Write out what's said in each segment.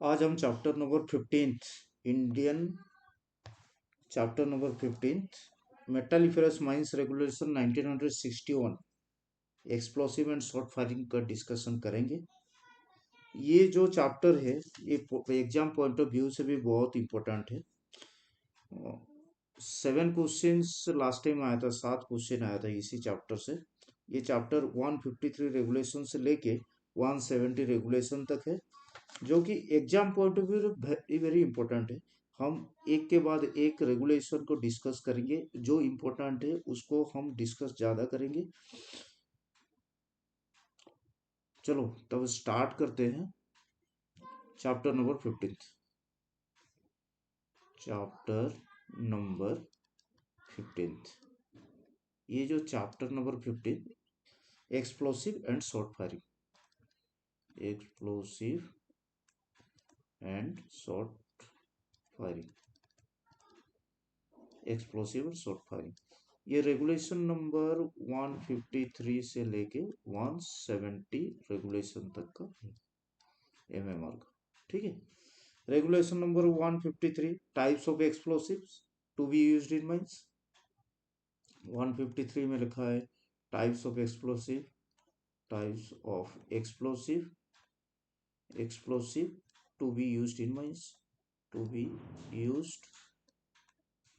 आज हम chapter number 15 Indian chapter number 15 metalliferous mines regulation 1961 explosive and shot firing का discussion करेंगे। ये जो चैप्टर है ये एग्जाम पॉइंट ऑफ व्यू से भी बहुत इंपॉर्टेंट है। 7 क्वेश्चंस लास्ट टाइम आया था, 7 क्वेश्चन आया था इसी चैप्टर से। ये चैप्टर 153 रेगुलेशन से लेके 170 रेगुलेशन तक है, जो कि exam point of view very very important है। हम एक के बाद एक रेगुलेशन को डिस्कस करेंगे, जो इम्पोर्टेंट है उसको हम डिस्कस ज़्यादा करेंगे। चलो तब स्टार्ट करते हैं चैप्टर नंबर 15। चैप्टर नंबर 15, ये जो chapter number 15 explosive and shot firing, explosive and shot firing, explosive और शॉर्ट फायरिंग, ये रेगुलेशन नंबर 153 से लेके 170 रेगुलेशन तक का एमएमआर का। ठीक है, regulation number 153 types of explosives to be used in mines. 153 में लिखा है types of explosive, types of explosive, explosive to be used in mines, to be used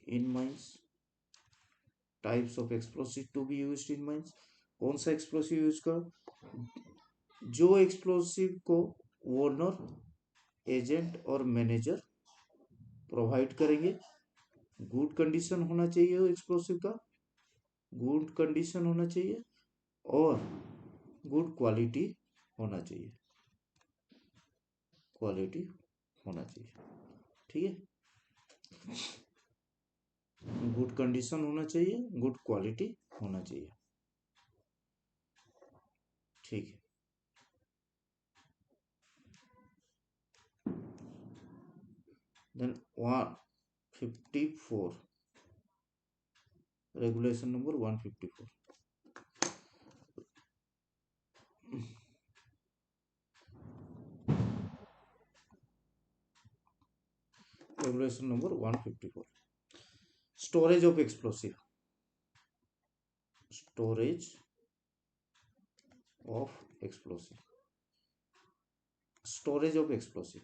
in mines, types of explosive to be used in mines. कौन सा explosive use कर, जो explosive को owner, agent और manager provide करेंगे। Good condition होना चाहिए वो एक्सप्लोसिव का, गुड कंडीशन होना चाहिए और गुड क्वालिटी होना चाहिए, क्वालिटी होना चाहिए। ठीक है, गुड कंडीशन होना चाहिए, गुड क्वालिटी होना चाहिए। ठीक है, then 154, regulation number 154, regulation number 154, storage of explosive, storage of explosive, storage of explosive,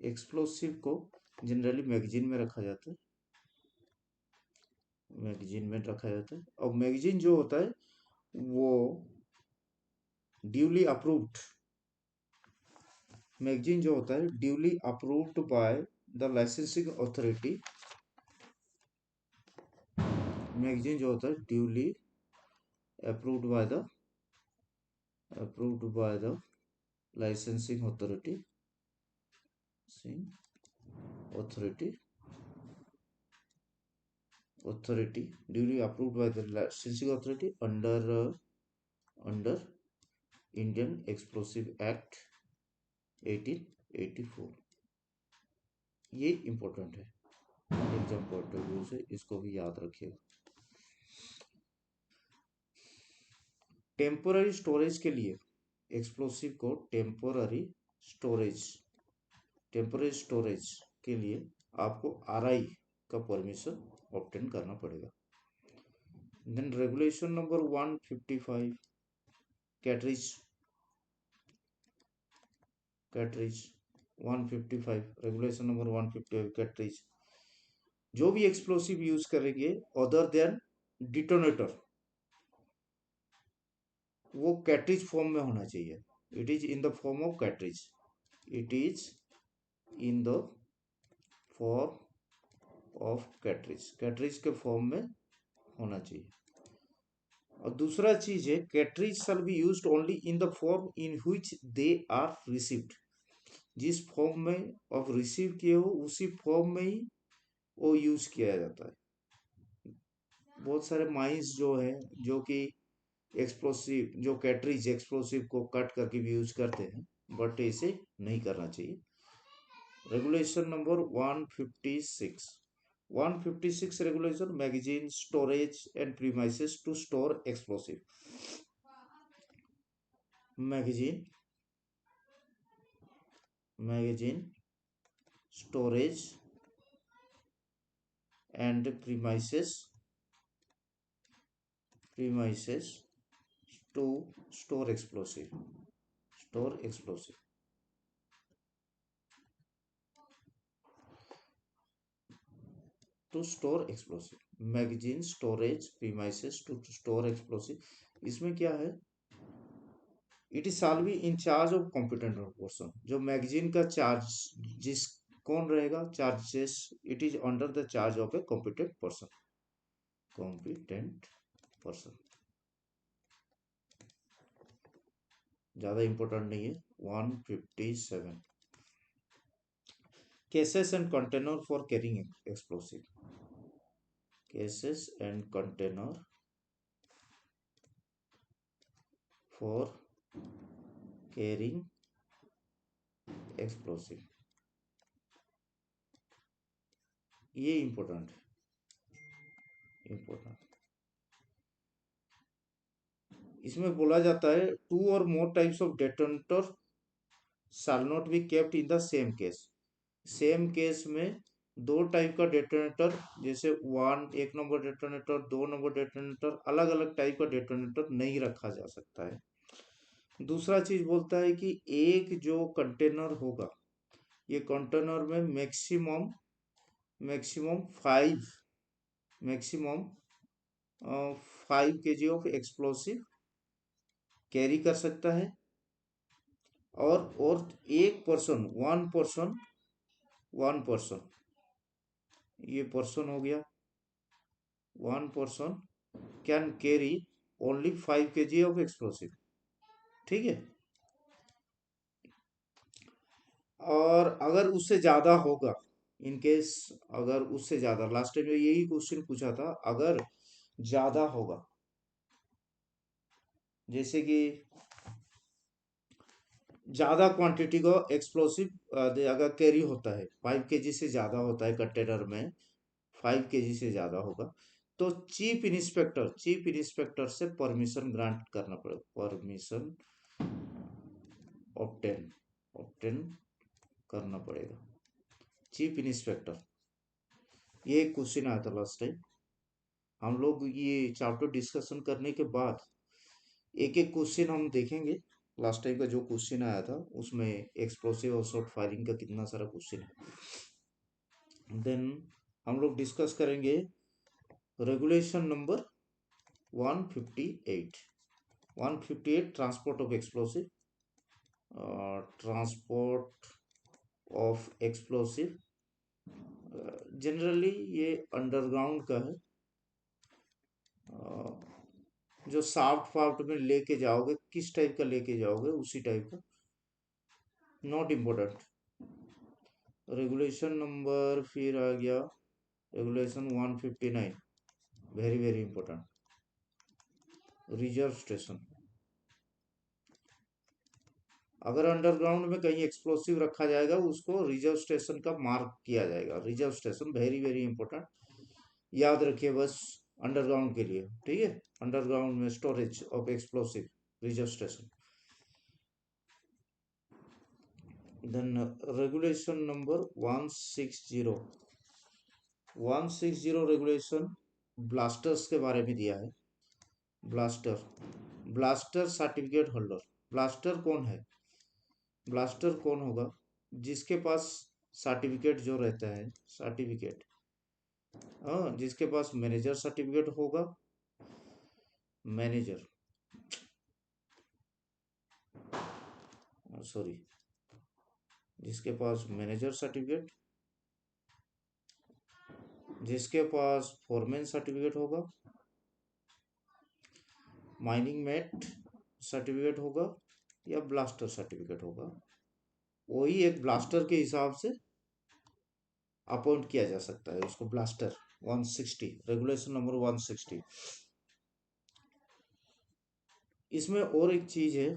explosive को जनरली मैगजीन में रखा जाता है, मैगजीन में रखा जाता है। और मैगजीन जो होता है वो ड्यूली अप्रूव्ड, मैगजीन जो होता है duly approved by the licensing authority, magazine जो होता है duly approved by the, approved by the licensing authority, authority, authority duly approved by the licensing authority under Indian Explosive Act 1884। ये important है exam point of view से, इसको भी याद रखिएगा। टेम्पोररी स्टोरेज के लिए एक्सप्लोसिव को टेम्पोररी स्टोरेज, टेम्पोररी स्टोरेज के लिए आपको आरआई का परमिशन ऑब्टेन करना पड़ेगा। Then regulation number 155, cartridge, cartridge 155, regulation number 155 cartridge, जो भी एक्सप्लोसिव यूज करेंगे अदर देन डिटोनेटर वो कैटरिज फॉर्म में होना चाहिए। It is in the form of cartridge, it is in the form of cartridge, cartridge के फॉर्म में होना चाहिए। और दूसरा चीज है cartridge shall be used only in the form in which they are received, जिस फॉर्म में आप रिसीव किए हो उसी फॉर्म में ही वो यूज किया जाता है। बहुत सारे माइंस जो है जो कि एक्सप्लोसिव, जो कैटरिज एक्सप्लोसिव को कट करके भी यूज करते हैं, बट इसे नहीं करना चाहिए। Regulation number 156, 156 regulation magazine storage and premises to store explosive, magazine, magazine storage and premises to store explosive store explosive to store explosive magazine storage premises to store explosive इसमें क्या है it is shall be in charge of competent person जो magazine का charge जिस कौन रहेगा charges it is under the charge of a competent person ज्यादा important नहीं है 157 cases and container for carrying explosive cases and container for carrying explosive ये important इसमें बोला जाता है 2 or more types of detonator shall not be kept in the same case same case में दो टाइप का डेटोनेटर जैसे एक नंबर डेटोनेटर 2 नंबर डेटोनेटर अलग अलग टाइप का डेटोनेटर नहीं रखा जा सकता है दूसरा चीज बोलता है कि एक जो कंटेनर होगा ये कंटेनर में maximum 5 kg of explosive carry कर सकता है और एक पर्सन वन पर्सन ये पर्सन हो गया 1 person can carry only 5 kg of explosive ठीक है और अगर उससे ज्यादा होगा इन केस अगर उससे ज्यादा लास्ट टाइम यही क्वेश्चन पूछा था अगर ज्यादा होगा जैसे कि ज्यादा क्वांटिटी का एक्सप्लोसिव अगर कैरी होता है 5 kg से ज्यादा होता है कंटेनर में 5 kg से ज्यादा होगा तो चीफ इंस्पेक्टर से परमिशन ग्रांट करना पड़ेगा परमिशन ऑब्टेन करना पड़ेगा चीफ इंस्पेक्टर ये क्वेश्चन आया था लास्ट टाइम हम लोग ये चैप्टर डिस्कशन करने के बाद एक एक क्वेश्चन हम देखेंगे लास्ट टाइम का जो क्वेश्चन आया था उसमें एक्सप्लोसिव और शॉर्ट फायरिंग का कितना सारा क्वेश्चन है देन हम लोग डिस्कस करेंगे regulation number 158 transport of explosive generally ये अंडरग्राउंड का है जो साफ्ट में लेके जाओगे किस टाइप का लेके जाओगे उसी टाइप का नॉट इम्पोर्टेंट रेगुलेशन नंबर फिर आ गया regulation 159 very very important reserve station अगर अंडरग्राउंड में कहीं एक्सप्लोसिव रखा जाएगा उसको रिजर्व स्टेशन का मार्क किया जाएगा reserve station very very important याद रखिए बस अंडरग्राउंड के लिए ठीक है अंडरग्राउंड में storage of explosive reserve station then regulation number 160 regulation blasters के बारे में दिया है ब्लास्टर सर्टिफिकेट होल्डर ब्लास्टर कौन होगा जिसके पास सर्टिफिकेट जो रहता है सर्टिफिकेट जिसके पास मैनेजर सर्टिफिकेट होगा जिसके पास मैनेजर सर्टिफिकेट जिसके पास फोरमैन सर्टिफिकेट होगा माइनिंग मेट सर्टिफिकेट होगा या ब्लास्टर सर्टिफिकेट होगा वही एक ब्लास्टर के हिसाब से अपॉइंट किया जा सकता है उसको ब्लास्टर 160 रेगुलेशन नंबर 160 इसमें और एक चीज है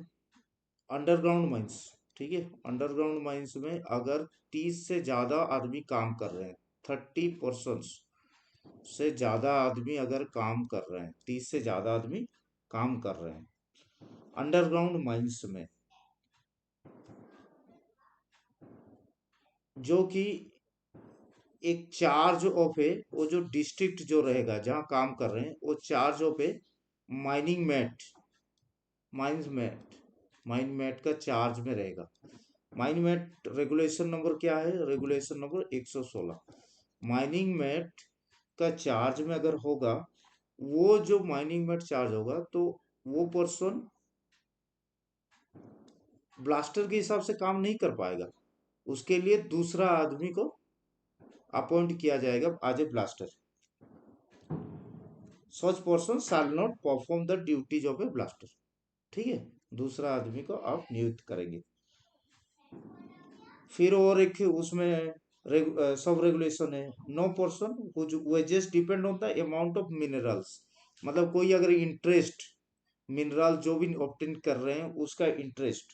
अंडरग्राउंड माइंस ठीक है अंडरग्राउंड माइंस में अगर 30 से ज्यादा आदमी काम कर रहे हैं 30% से ज्यादा आदमी अगर काम कर रहे हैं 30 से ज्यादा आदमी काम कर रहे हैं अंडरग्राउंड माइंस में जो कि एक चार्ज ऑफ है, वो जो डिस्ट्रिक्ट जो रहेगा जहां काम कर रहे हैं, वो चार्ज ऑफ है mining mate, mines mate, mine mate का चार्ज में रहेगा। माइन मैट रेगुलेशन नंबर क्या है? Regulation number 116। माइनिंग मैट का चार्ज में अगर होगा, वो जो माइनिंग मैट चार्ज होगा, तो वो पर्सन ब्लास्टर के हिसाब से काम नहीं कर पाएगा। उसके लिए दूसरा आदमी को अपॉइंट किया जाएगा as a blaster. Such person shall not perform the duties of a blaster. ठीक है, दूसरा आदमी को आप नियुक्त करेंगे। फिर और एक उसमें सब रेगुलेशन है। No person wages depend on the amount of minerals. मतलब कोई अगर इंटरेस्ट, मिनरल जो भी ऑब्टेन कर रहे हैं उसका इंटरेस्ट,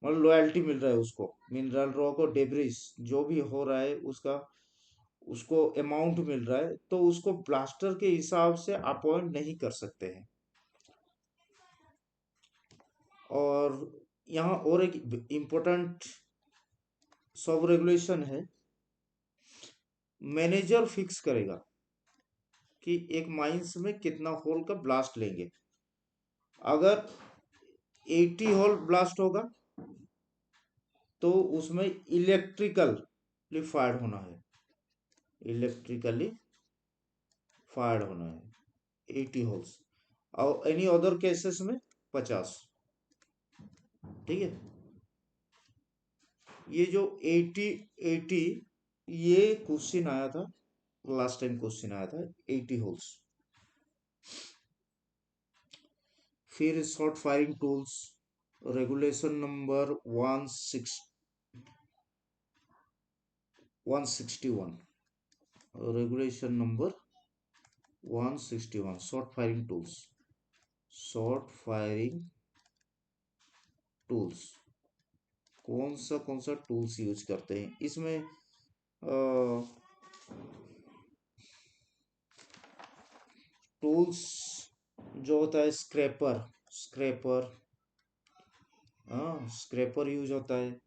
मतलब लॉयल्टी मिल रहा है उसको, मिनरल रॉक और डेब्रिस जो भी हो रहा है उसका, उसको अमाउंट मिल रहा है, तो उसको ब्लास्टर के हिसाब से अपॉइंट नहीं कर सकते हैं। और यहाँ और एक इम्पोर्टेंट सब रेगुलेशन है। मैनेजर फिक्स करेगा कि एक माइंस में कितना होल का ब्लास्ट लेंगे। अगर 80 होल ब्लास्ट होगा तो उसमें इलेक्ट्रिकली फायर्ड होना है, इलेक्ट्रिकली फायर्ड होना है 80 होल्स। और एनी अदर केसेस में 50। ठीक है, ये जो 80 ये क्वेश्चन आया था, लास्ट टाइम क्वेश्चन आया था 80 होल्स। फिर short firing tools, regulation number 161, regulation number 161 short firing tools. Short firing tools कौन सा टूल्स यूज करते हैं इसमें? टूल्स जो होता है स्क्रैपर, स्क्रैपर, हाँ स्क्रैपर यूज होता है।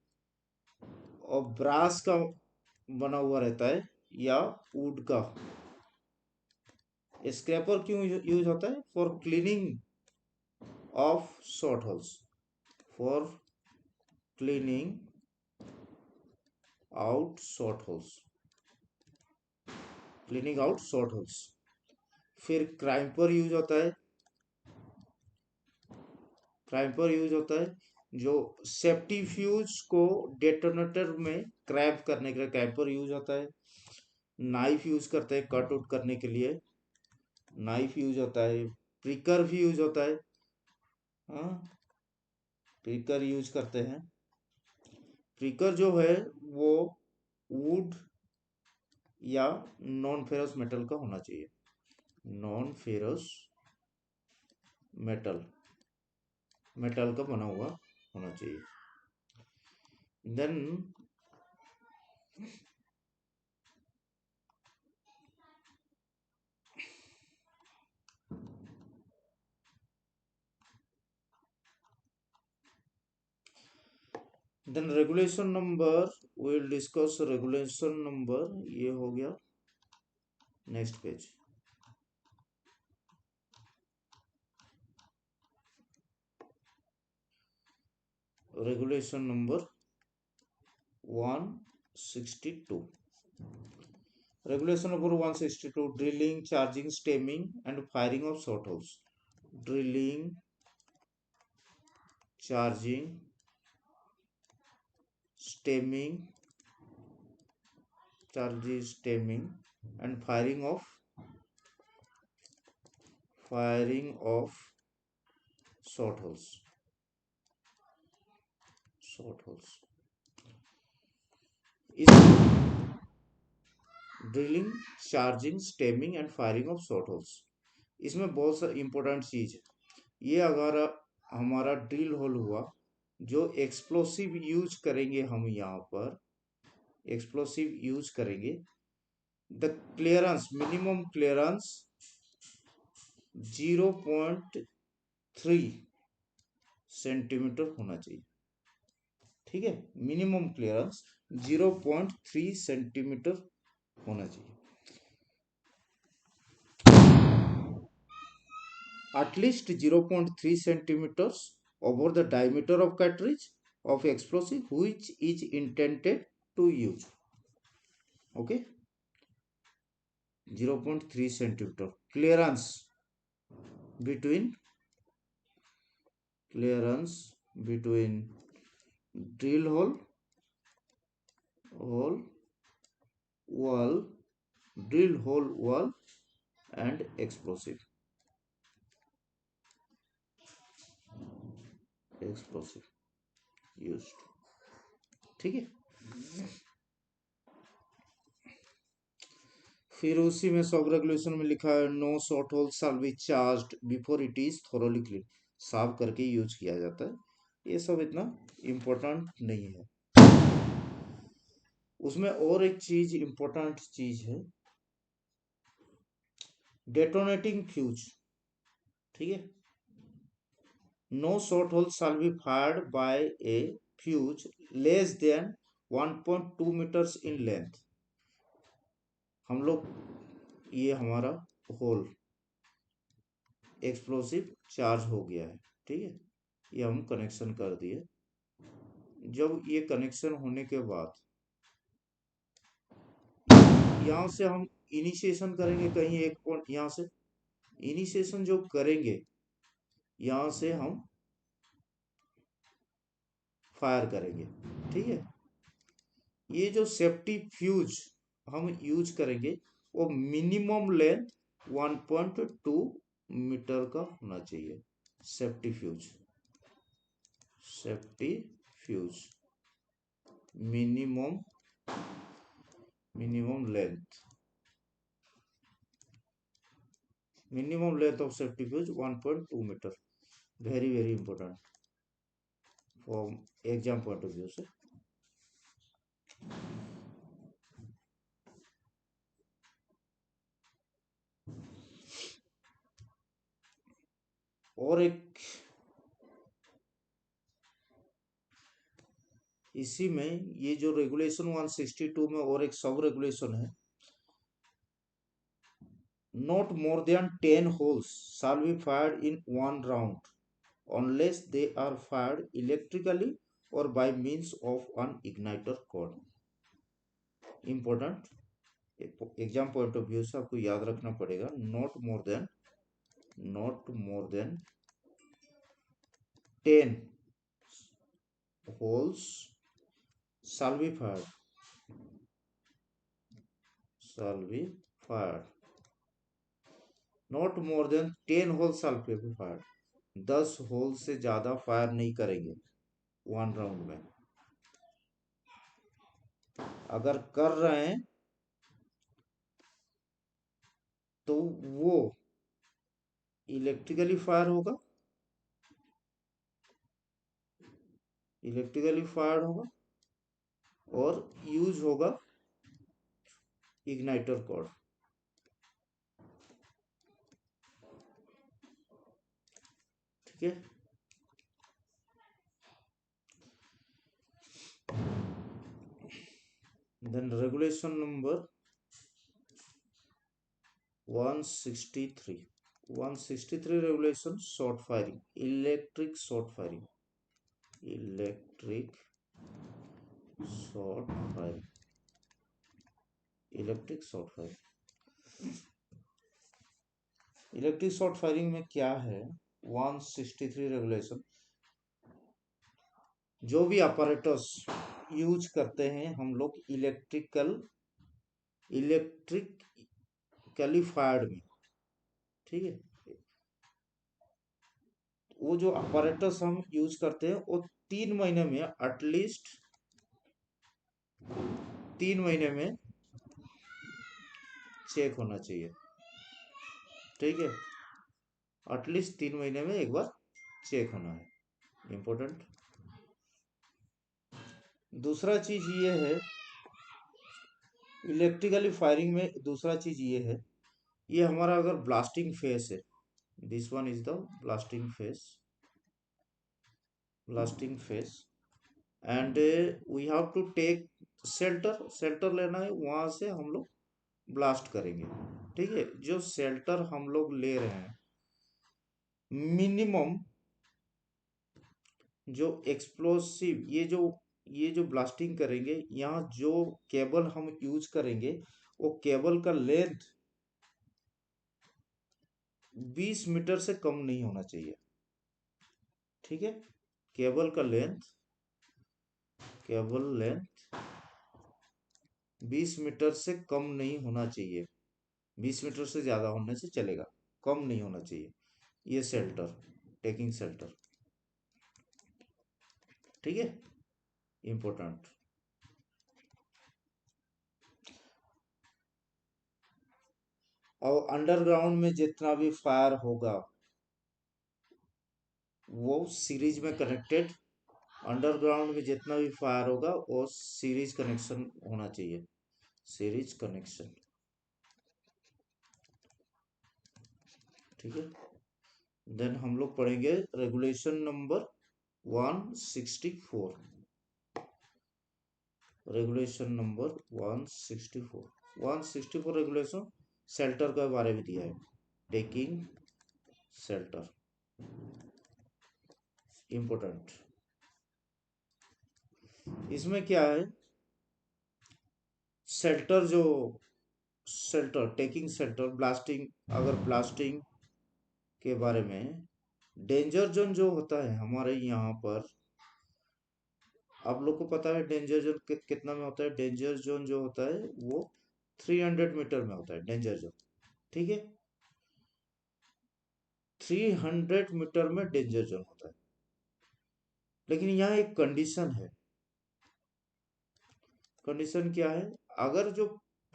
और ब्रास का बना हुआ रहता है या वुड का। स्क्रैपर क्यों यूज होता है? For cleaning of short holes, for cleaning out short holes, cleaning out short holes. फिर क्राइम्पर यूज होता है, क्राइम्पर यूज होता है जो सेफ्टी फ्यूज को डेटोनेटर में क्रैप करने के लिए क्राइम्पर यूज होता है। नाइफ यूज करते हैं कट आउट करने के लिए, नाइफ यूज होता है। प्रिकर भी यूज होता है, हाँ प्रिकर यूज करते हैं। प्रिकर जो है वो वुड या नॉन फेरस मेटल का होना चाहिए, नॉन फेरस मेटल, मेटल का बना हुआ होना चाहिए। Then regulation number, will discuss regulation number, ये हो गया next page. Regulation number 162, regulation number 162, drilling, charging, stemming and firing of short holes. Drilling, charging, stemming, charging, stemming and firing of short holes, short holes is drilling, charging, stemming and firing of short holes. इसमें बहुत सा important चीज है। ये अगर हमारा drill whole हुआ, जो एक्सप्लोसिव यूज करेंगे हम यहाँ पर, एक्सप्लोसिव यूज करेंगे, the clearance, minimum clearance 0.3 centimetre होना चाहिए। ठीक है, मिनिमम क्लियरेंस 0.3 सेंटीमीटर होना चाहिए, at least 0.3 centimeters over the diameter of cartridge of explosive which is intended to use. Okay, 0.3 centimeter clearance between drill hole wall drill hole wall and explosive used. ठीक है, फिर उसी में sub regulation में लिखा है no shot hole shall be charged before it is thoroughly clean, साफ करके यूज किया जाता है। ये सब इतना इम्पोर्टेंट नहीं है। उसमें और एक चीज इम्पोर्टेंट चीज है, डेटोनेटिंग फ्यूज। ठीक है, no shot hole shall be fired by a fuse less than 1.2 meters in length. हम लोग ये हमारा होल एक्सप्लोसिव चार्ज हो गया है, ठीक है, ये हम कनेक्शन कर दिए। जब ये कनेक्शन होने के बाद यहाँ से हम इनिशिएशन करेंगे, कहीं एक पॉइंट यहाँ से इनिशिएशन जो करेंगे, यहाँ से हम फायर करेंगे। ठीक है, ये जो सेफ्टी फ्यूज हम यूज करेंगे वो मिनिमम लेंथ 1.2 मीटर का होना चाहिए। Safety fuse minimum length of safety fuse 1.2 meter. Very very important from exam point of view से। और एक इसी में ये जो रेगुलेशन 162 में और एक सब रेगुलेशन है, not more than 10 holes shall be fired in one round unless they are fired electrically or by means of an igniter cord. important exam point of view से आपको याद रखना पड़ेगा, not more than 10 holes shall be fired not more than 10 holes shall be fired। 10 hole से ज्यादा fire नहीं करेंगे one round में। अगर कर रहे हैं तो वो इलेक्ट्रिकली फायर होगा, और यूज होगा इग्नाइटर कॉर्ड। ठीक है, then regulation number 163 regulation shot firing, electric shot firing. Electric shot firing में क्या है, 163 रेगुलेशन, जो भी अपैरेटस यूज करते हैं हम लोग इलेक्ट्रिकली फायर्ड में, ठीक है, वो जो अपैरेटस हम यूज करते हैं वो 3 महीने में एटलीस्ट 3 महीने में चेक होना चाहिए। ठीक है, एटलीस्ट 3 महीने में एक बार चेक होना है, इंपॉर्टेंट। दूसरा चीज ये है इलेक्ट्रिकली फायरिंग में, दूसरा चीज ये है, ये हमारा अगर ब्लास्टिंग फेस है, this one is the blasting face, and we have to take shelter. Shelter लेना है, वहां से हम लोग ब्लास्ट करेंगे। ठीक है, जो शेल्टर हम लोग ले रहे हैं, मिनिमम जो एक्सप्लोसिव, ये जो ब्लास्टिंग करेंगे, यहाँ जो केबल हम यूज करेंगे, वो केबल का लेंथ 20 मीटर से कम नहीं होना चाहिए। ठीक है, केबल का लेंथ, केबल लेंथ 20 मीटर से कम नहीं होना चाहिए। 20 मीटर से ज्यादा होने से चलेगा, कम नहीं होना चाहिए। ये शेल्टर, टेकिंग शेल्टर, ठीक है, इंपॉर्टेंट। और अंडरग्राउंड में जितना भी फायर होगा वो सीरीज में कनेक्टेड, अंडरग्राउंड में जितना भी फायर होगा वो सीरीज कनेक्शन होना चाहिए, सीरीज कनेक्शन। ठीक है, देन हम लोग पढ़ेंगे regulation number 164। Regulation number 164, 164 regulation shelter के बारे में दिया है। Taking shelter, important. इसमें क्या है, शेल्टर जो, शेल्टर, टेकिंग शेल्टर, ब्लास्टिंग, अगर ब्लास्टिंग के बारे में, डेंजर जोन जो होता है हमारे यहाँ पर, आप लोग को पता है डेंजर जोन कितना में होता है। डेंजर जोन जो होता है वो 300 मीटर में होता है, डेंजर जोन। ठीक है, 300 मीटर में डेंजर जोन होता है। लेकिन यहाँ एक कंडीशन है। कंडीशन क्या है, अगर जो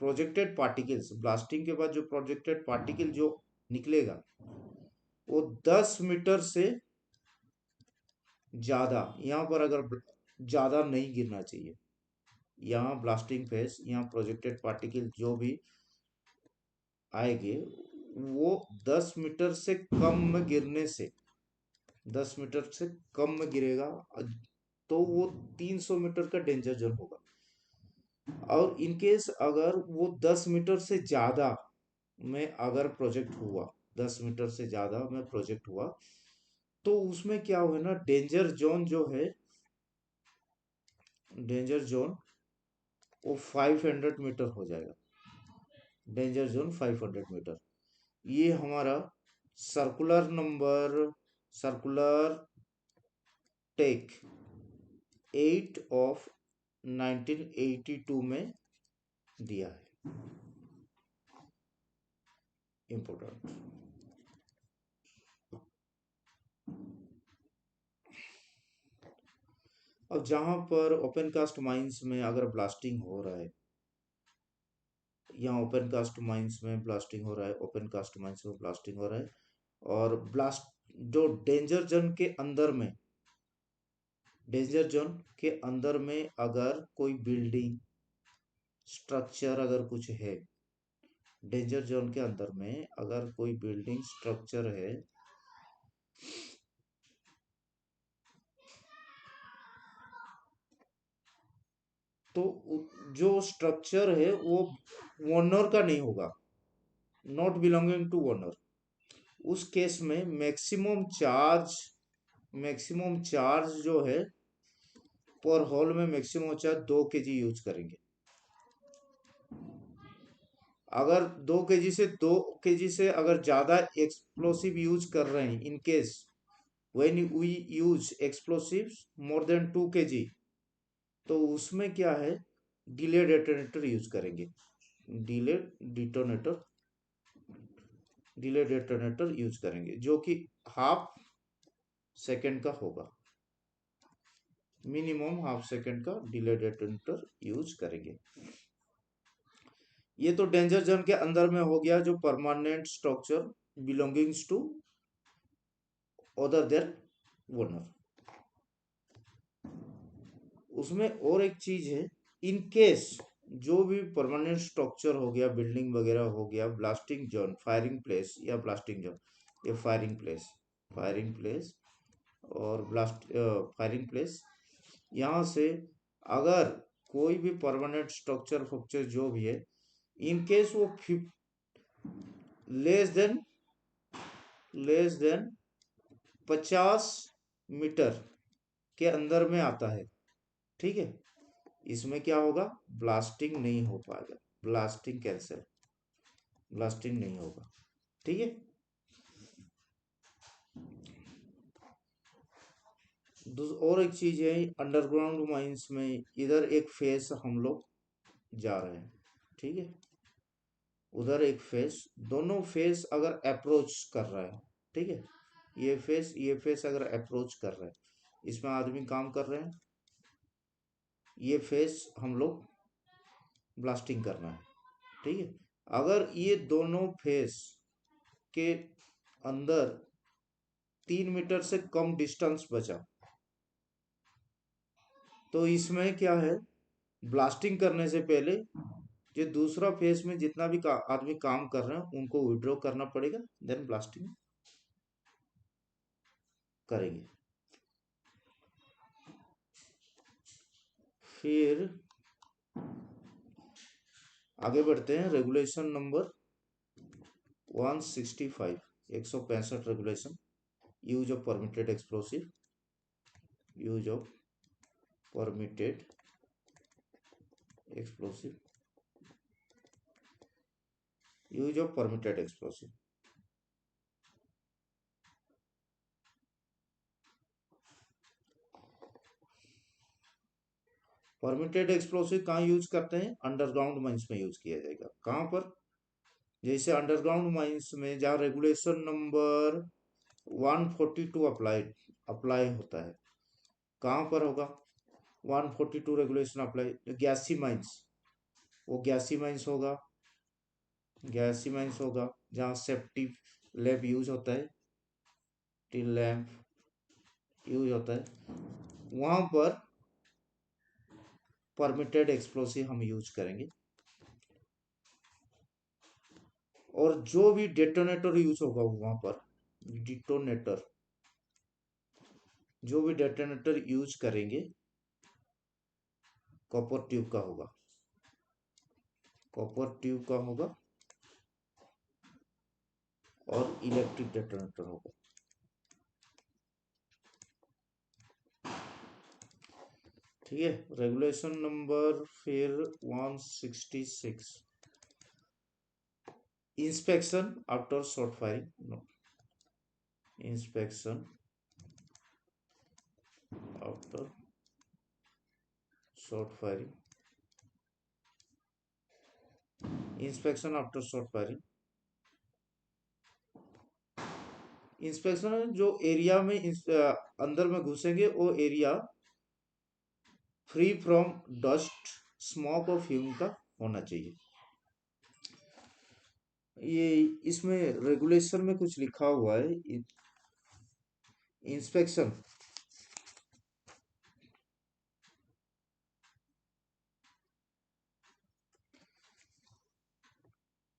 प्रोजेक्टेड पार्टिकल्स, ब्लास्टिंग के बाद जो प्रोजेक्टेड पार्टिकल जो निकलेगा वो 10 मीटर से ज्यादा, यहाँ पर अगर ज्यादा नहीं गिरना चाहिए। यहाँ ब्लास्टिंग फेस, यहाँ प्रोजेक्टेड पार्टिकल जो भी आएंगे वो 10 मीटर से कम में गिरने से, 10 मीटर से कम में गिरेगा तो वो 300 मीटर का डेंजर जोन होगा। और इनकेस अगर वो 10 मीटर से ज्यादा में अगर प्रोजेक्ट हुआ, 10 मीटर से ज्यादा में प्रोजेक्ट हुआ, तो उसमें क्या हुआ ना, डेंजर जोन जो है, डेंजर जोन वो 500 मीटर हो जाएगा। Danger zone 500 meter. ये हमारा circular number, circular tech 8 of 1982 में दिया है, इंपोर्टेंट। अब जहां पर ओपन कास्ट माइंस में अगर ब्लास्टिंग हो रहा है, यहाँ ओपन कास्ट माइंस में ब्लास्टिंग हो रहा है, ओपन कास्ट माइंस में ब्लास्टिंग हो रहा है, और ब्लास्ट जो डेंजर जोन के अंदर में, डेंजर जोन के अंदर में अगर कोई बिल्डिंग स्ट्रक्चर अगर कुछ है, डेंजर जोन के अंदर में अगर कोई बिल्डिंग स्ट्रक्चर है, तो जो स्ट्रक्चर है वो ओनर का नहीं होगा, नॉट बिलोंगिंग टू ओनर। उस केस में मैक्सिमम चार्ज जो है पर हॉल में, मैक्सिमम चार्ज 2 kg यूज करेंगे। अगर 2 kg से अगर ज्यादा एक्सप्लोसिव यूज कर रहे हैं, in case when we use explosives more than 2 kg, तो उसमें क्या है, डिले डेटोनेटर यूज करेंगे। Delay detonator, delay detonator use करेंगे, जो कि हाफ सेकेंड का होगा, मिनिमम हाफ सेकेंड का डिले डेटोनेटर यूज करेंगे। ये तो डेंजर जोन के अंदर में हो गया, जो permanent structure belongings to other than owner. उसमें और एक चीज है, इन केस जो भी परमानेंट स्ट्रक्चर हो गया, बिल्डिंग वगैरह हो गया, ब्लास्टिंग जोन, फायरिंग प्लेस या ब्लास्टिंग जोन, ये फायरिंग प्लेस, फायरिंग प्लेस और ब्लास्ट, फायरिंग प्लेस यहाँ से अगर कोई भी परमानेंट स्ट्रक्चर फ्रक्चर जो भी है, इन केस वो less than less than 50 meter के अंदर में आता है, ठीक है, इसमें क्या होगा, ब्लास्टिंग नहीं हो पाएगा, ब्लास्टिंग कैंसिल, ब्लास्टिंग नहीं होगा, ठीक है। और एक चीज है, अंडरग्राउंड माइंस में इधर एक फेस हम लोग जा रहे हैं, ठीक है, उधर एक फेस, दोनों फेस अगर अप्रोच कर रहा है, ठीक है, ये फेस अगर अप्रोच कर रहा है, इसमें आदमी काम कर रहे हैं, ये फेस हम लोग ब्लास्टिंग करना है, ठीक है। अगर ये दोनों फेस के अंदर 3 मीटर से कम डिस्टेंस बचा, तो इसमें क्या है, ब्लास्टिंग करने से पहले जो दूसरा फेस में जितना भी आदमी काम कर रहे हैं उनको विड्रॉ करना पड़ेगा, देन ब्लास्टिंग करेंगे। फिर आगे बढ़ते हैं, regulation number 165, 165 regulation, use of permitted explosive, use of permitted explosive, use of permitted explosive. Permitted explosive कहाँ यूज करते हैं, अंडरग्राउंड माइंस में यूज किया जाएगा। कहाँ पर, जैसे अंडरग्राउंड माइंस में जहाँ रेगुलेशन नंबर 142 अप्लाई होता है, कहाँ पर होगा 142 रेगुलेशन अप्लाई, गैसी माइंस, वो गैसी माइंस होगा जहाँ सेफ्टी लैंप यूज होता है, टिल लैंप यूज होता है, वहां पर परमिटेड एक्सप्लोसिव हम यूज करेंगे। और जो भी डेटोनेटर यूज होगा वहां पर, डिटोनेटर, जो भी डेटोनेटर यूज करेंगे कॉपर ट्यूब का होगा, कॉपर ट्यूब का होगा और इलेक्ट्रिक डेटोनेटर होगा, ठीक है। रेगुलेशन नंबर फिर 166, inspection after shot firing, no, inspection after shot firing, inspection after shot firing, inspection जो एरिया में अंदर में घुसेंगे वो area free from dust, smoke और फ्यूम का होना चाहिए। ये इसमें रेगुलेशन में कुछ लिखा हुआ है, inspection,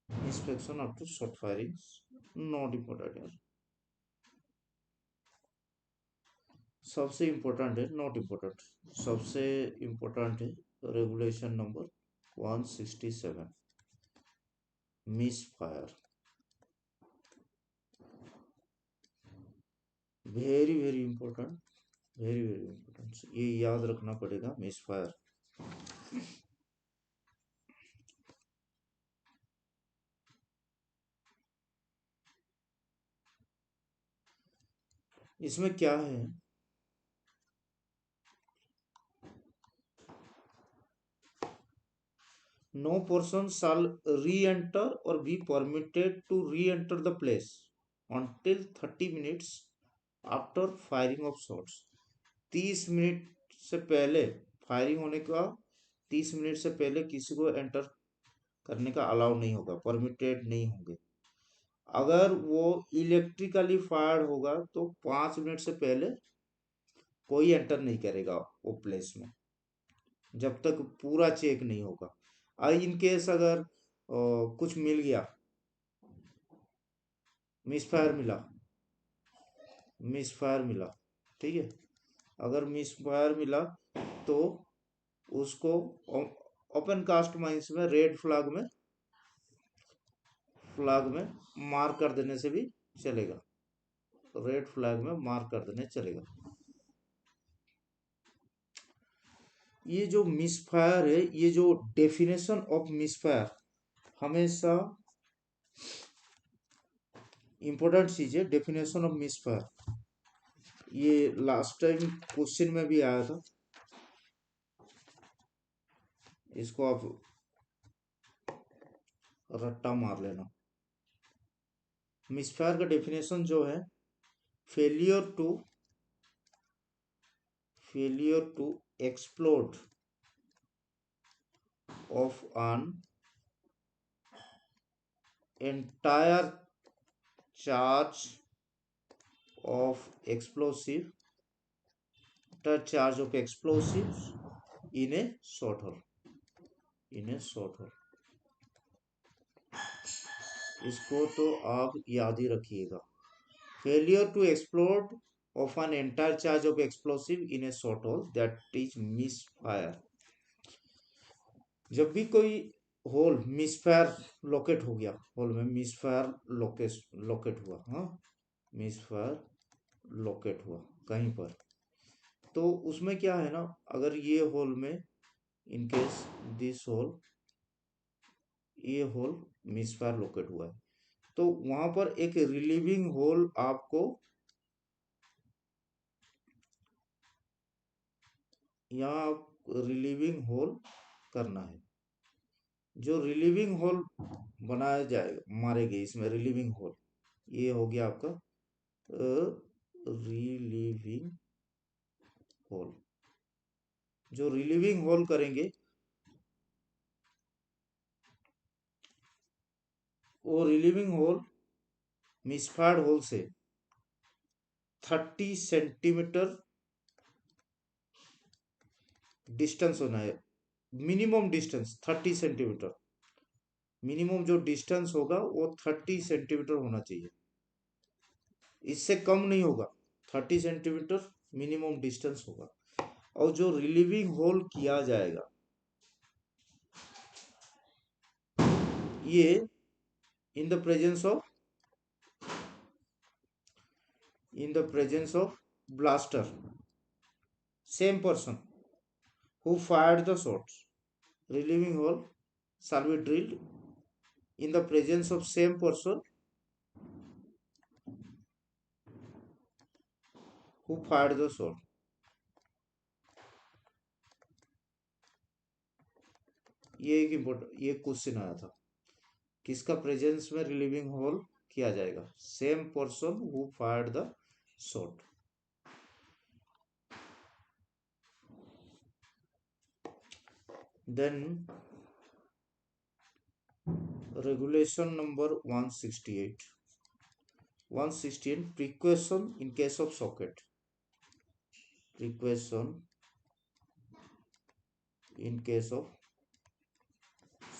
inspection after shot firing not important है, सबसे इम्पोर्टेंट है, नॉट इम्पोर्टेंट, सबसे इम्पोर्टेंट है regulation number 167, miss fire, very very important, very very important, ये याद रखना पड़ेगा, मिस फायर। इसमें क्या है, no person shall re-enter or be permitted to re-enter the place until 30 minutes after firing of shots, 30 minute से पहले, फायरिंग होने का 30 मिनट से पहले किसी को एंटर करने का अलाउ नहीं होगा, परमिटेड नहीं होंगे। अगर वो इलेक्ट्रिकली फायर्ड होगा तो 5 मिनट से पहले कोई एंटर नहीं करेगा वो प्लेस में, जब तक पूरा चेक नहीं होगा। इन केस अगर कुछ मिल गया, मिसफायर मिला, मिसफायर मिला, ठीक है, अगर मिसफायर मिला तो उसको ओपन कास्ट माइंस में रेड फ्लैग में मार्क कर देने से भी चलेगा, रेड फ्लैग में मार्क कर देने चलेगा। ये जो मिसफायर है, ये जो डेफिनेशन ऑफ मिसफायर हमेशा इंपॉर्टेंट चीज है। डेफिनेशन ऑफ मिसफायर ये लास्ट टाइम क्वेश्चन में भी आया था, इसको आप रट्टा मार लेना। मिसफायर का डेफिनेशन जो है, failure to explode of an entire charge of explosive in a short hole, इसको तो आप याद ही रखिएगा। Failure to explode of an entire charge of explosive in a short hole, that is misfire। जब भी कोई होल मिसफायर लोकेट हो गया, होल में मिसफायर लोकेट हुआ, हाँ मिसफायर लोकेट हुआ कहीं पर, तो उसमें क्या है ना, अगर ये होल में इन केस दिस होल, ये होल मिसफायर लोकेट हुआ है, तो वहां पर एक रिलीविंग होल आपको यहाँ रिलीविंग होल करना है। जो रिलीविंग होल बनाया जाएगा, मारेगी इसमें रिलीविंग होल, ये हो गया आपका रिलीविंग होल। जो रिलीविंग होल करेंगे वो रिलीविंग होल मिसफायर्ड होल से 30 सेंटीमीटर डिस्टेंस होना है। मिनिमम डिस्टेंस 30 सेंटीमीटर, मिनिमम जो डिस्टेंस होगा वो 30 सेंटीमीटर होना चाहिए, इससे कम नहीं होगा। 30 सेंटीमीटर मिनिमम डिस्टेंस होगा। और जो रिलीविंग होल किया जाएगा ये in the presence of blaster, same person who fired the shots, relieving hole shall be drilled in the presence of same person who fired the shot। ये एक important ये question आया था, किसका प्रेजेंस में रिलीविंग होल किया जाएगा, same person who fired the shot. Then regulation number 168 precaution in case of socket, precaution in case of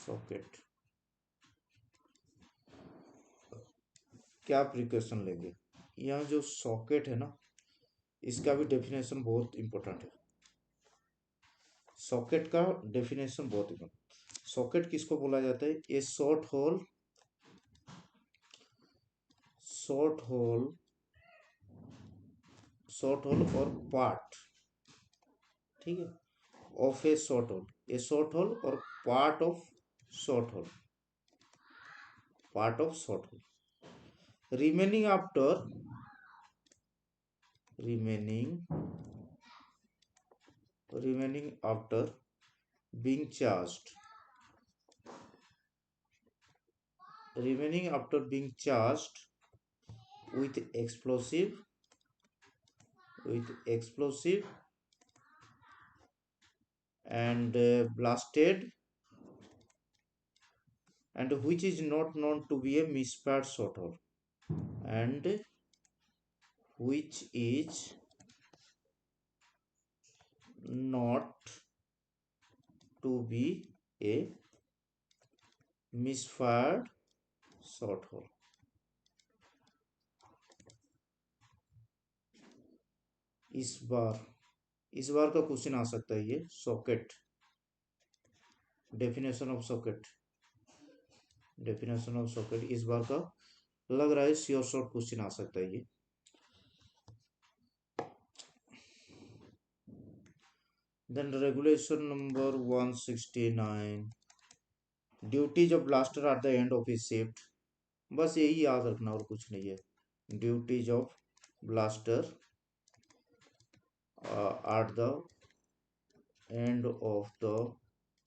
socket। क्या प्रिकॉशन लेंगे, यहाँ जो सॉकेट है ना, इसका भी डेफिनेशन बहुत इंपॉर्टेंट है। सॉकेट का डेफिनेशन बहुत इंपॉर्टेंट। सॉकेट किसको बोला जाता है, ये शॉर्ट होल और पार्ट, ठीक है, of a shot hole, a shot hole और part of shot hole, remaining after being charged, with explosive and blasted, and which is not known to be a misfired shot hole, and which is not to be a misfired shot hole। इस बार इस बार का question आ सकता है ये socket, definition of socket, definition of socket इस बार का लग रहा है श्योर शॉर्ट क्वेश्चन आ सकता है ये। Then regulation number 169, duties of blaster at the end of his shift, बस यही याद रखना और कुछ नहीं है। Duties of blaster at the end of the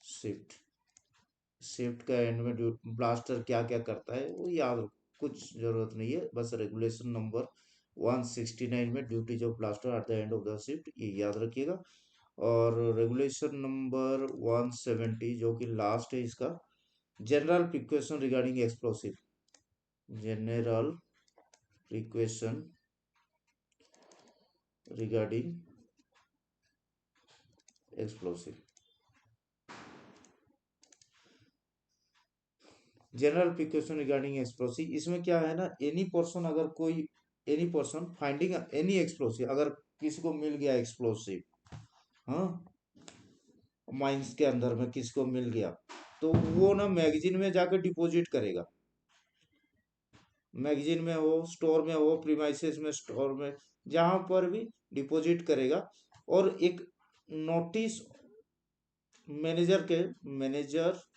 shift, shift का एंड में ब्लास्टर क्या क्या करता है वो याद, कुछ जरूरत नहीं है, बस रेगुलेशन नंबर 169 में duties of blaster at the end of the shift ये याद रखिएगा। और रेगुलेशन नंबर 170 जो कि लास्ट है इसका, general precaution regarding explosive, general precaution regarding explosive, general precaution regarding explosive, इसमें क्या है ना, एनी पर्सन अगर कोई, any person finding any explosive, अगर किसी को मिल गया एक्सप्लोसिव, हाँ, माइंस के अंदर में किसी को मिल गया, तो वो ना मैगजीन में जाकर डिपॉजिट करेगा, मैगजीन में हो, स्टोर में हो, प्रीमाइसेस में, स्टोर में, जहां पर भी डिपॉजिट करेगा, और एक नोटिस मैनेजर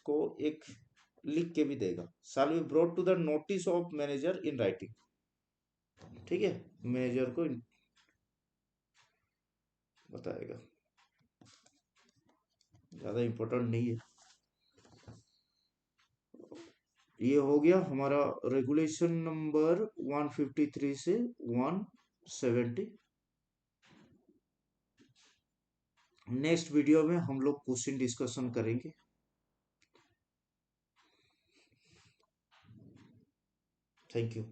को एक लिख के भी देगा, shall be brought to the notice of manager in writing, ठीक है, मैनेजर को बताएगा, ज्यादा इंपॉर्टेंट नहीं है। ये हो गया हमारा रेगुलेशन नंबर 153 से 170। नेक्स्ट वीडियो में हम लोग क्वेश्चन डिस्कशन करेंगे। Thank you.